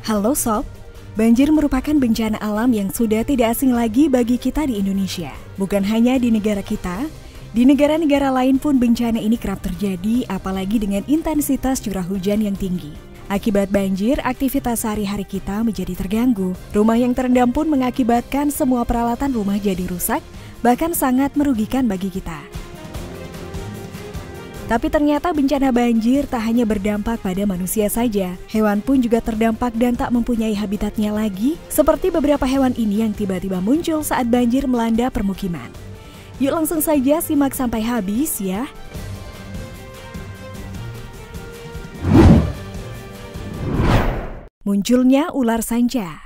Halo Sob, banjir merupakan bencana alam yang sudah tidak asing lagi bagi kita di Indonesia. Bukan hanya di negara kita, di negara-negara lain pun bencana ini kerap terjadi, apalagi dengan intensitas curah hujan yang tinggi. Akibat banjir, aktivitas sehari-hari kita menjadi terganggu. Rumah yang terendam pun mengakibatkan semua peralatan rumah jadi rusak, bahkan sangat merugikan bagi kita. Tapi ternyata bencana banjir tak hanya berdampak pada manusia saja. Hewan pun juga terdampak dan tak mempunyai habitatnya lagi, seperti beberapa hewan ini yang tiba-tiba muncul saat banjir melanda permukiman. Yuk langsung saja simak sampai habis ya. Munculnya ular sanca.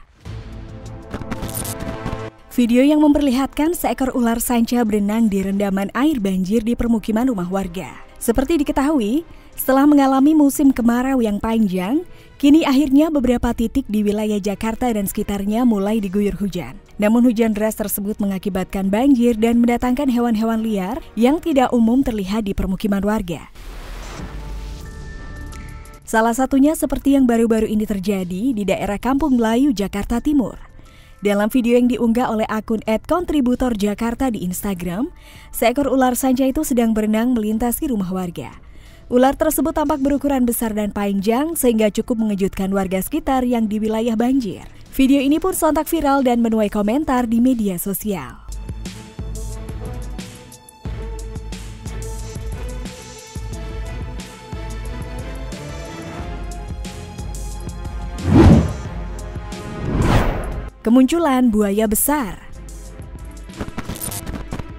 Video yang memperlihatkan seekor ular sanca berenang di rendaman air banjir di permukiman rumah warga. Seperti diketahui, setelah mengalami musim kemarau yang panjang, kini akhirnya beberapa titik di wilayah Jakarta dan sekitarnya mulai diguyur hujan. Namun hujan deras tersebut mengakibatkan banjir dan mendatangkan hewan-hewan liar yang tidak umum terlihat di permukiman warga. Salah satunya seperti yang baru-baru ini terjadi di daerah Kampung Melayu, Jakarta Timur. Dalam video yang diunggah oleh akun @kontributorjakarta di Instagram, seekor ular sanca itu sedang berenang melintasi rumah warga. Ular tersebut tampak berukuran besar dan panjang sehingga cukup mengejutkan warga sekitar yang di wilayah banjir. Video ini pun sontak viral dan menuai komentar di media sosial. Kemunculan buaya besar.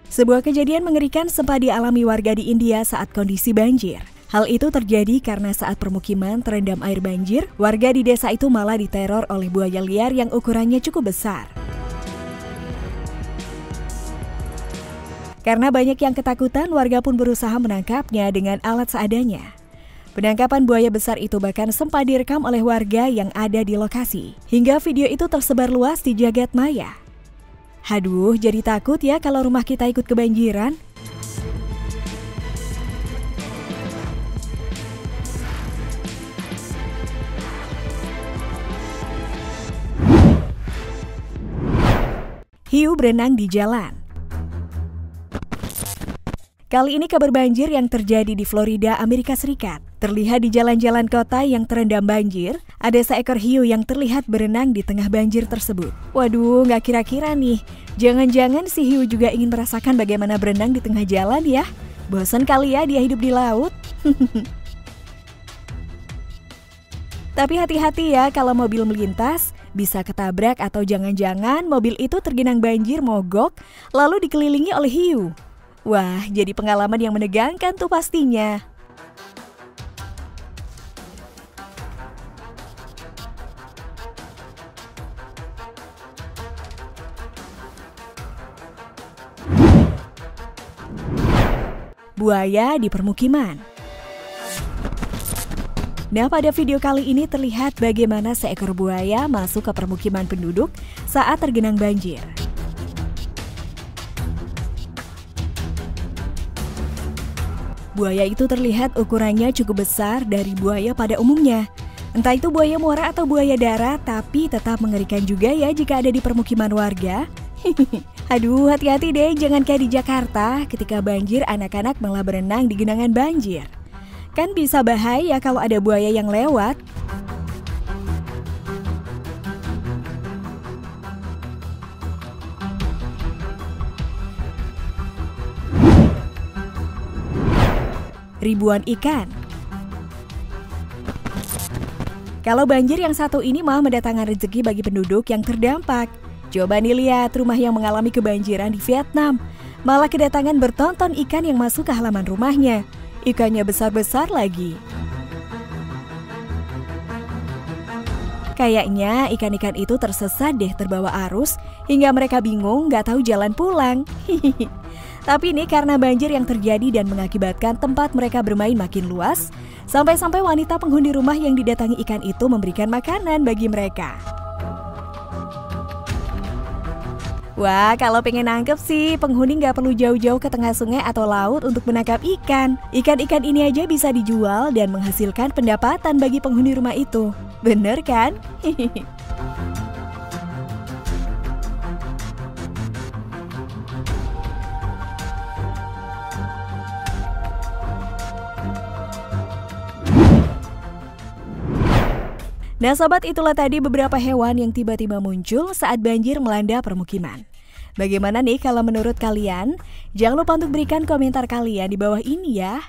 Sebuah kejadian mengerikan sempat dialami warga di India saat kondisi banjir. Hal itu terjadi karena saat permukiman terendam air banjir, warga di desa itu malah diteror oleh buaya liar yang ukurannya cukup besar. Karena banyak yang ketakutan, warga pun berusaha menangkapnya dengan alat seadanya. Penangkapan buaya besar itu bahkan sempat direkam oleh warga yang ada di lokasi. Hingga video itu tersebar luas di jagat maya. Haduh, jadi takut ya kalau rumah kita ikut kebanjiran. Hiu berenang di jalan. Kali ini kabar banjir yang terjadi di Florida, Amerika Serikat. Terlihat di jalan-jalan kota yang terendam banjir, ada seekor hiu yang terlihat berenang di tengah banjir tersebut. Waduh, nggak kira-kira nih, jangan-jangan si hiu juga ingin merasakan bagaimana berenang di tengah jalan ya? Bosan kali ya dia hidup di laut? Tapi hati-hati ya kalau mobil melintas, bisa ketabrak atau jangan-jangan mobil itu tergenang banjir mogok, lalu dikelilingi oleh hiu. Wah, jadi pengalaman yang menegangkan tuh pastinya. Buaya di permukiman. Nah, pada video kali ini terlihat bagaimana seekor buaya masuk ke permukiman penduduk saat tergenang banjir. Buaya itu terlihat ukurannya cukup besar dari buaya pada umumnya. Entah itu buaya muara atau buaya darat, tapi tetap mengerikan juga ya jika ada di permukiman warga. Aduh, hati-hati deh, jangan kayak di Jakarta ketika banjir anak-anak malah berenang di genangan banjir. Kan bisa bahaya kalau ada buaya yang lewat. Ribuan ikan. Kalau banjir yang satu ini malah mendatangkan rezeki bagi penduduk yang terdampak. Coba nih lihat rumah yang mengalami kebanjiran di Vietnam. Malah kedatangan bertonton ikan yang masuk ke halaman rumahnya. Ikannya besar-besar lagi. Kayaknya ikan-ikan itu tersesat deh terbawa arus hingga mereka bingung gak tahu jalan pulang. Tapi ini karena banjir yang terjadi dan mengakibatkan tempat mereka bermain makin luas, sampai-sampai wanita penghuni rumah yang didatangi ikan itu memberikan makanan bagi mereka. Wah, kalau pengen nangkep sih, penghuni nggak perlu jauh-jauh ke tengah sungai atau laut untuk menangkap ikan. Ikan-ikan ini aja bisa dijual dan menghasilkan pendapatan bagi penghuni rumah itu. Bener kan? Nah sobat, itulah tadi beberapa hewan yang tiba-tiba muncul saat banjir melanda permukiman. Bagaimana nih kalau menurut kalian? Jangan lupa untuk berikan komentar kalian di bawah ini ya.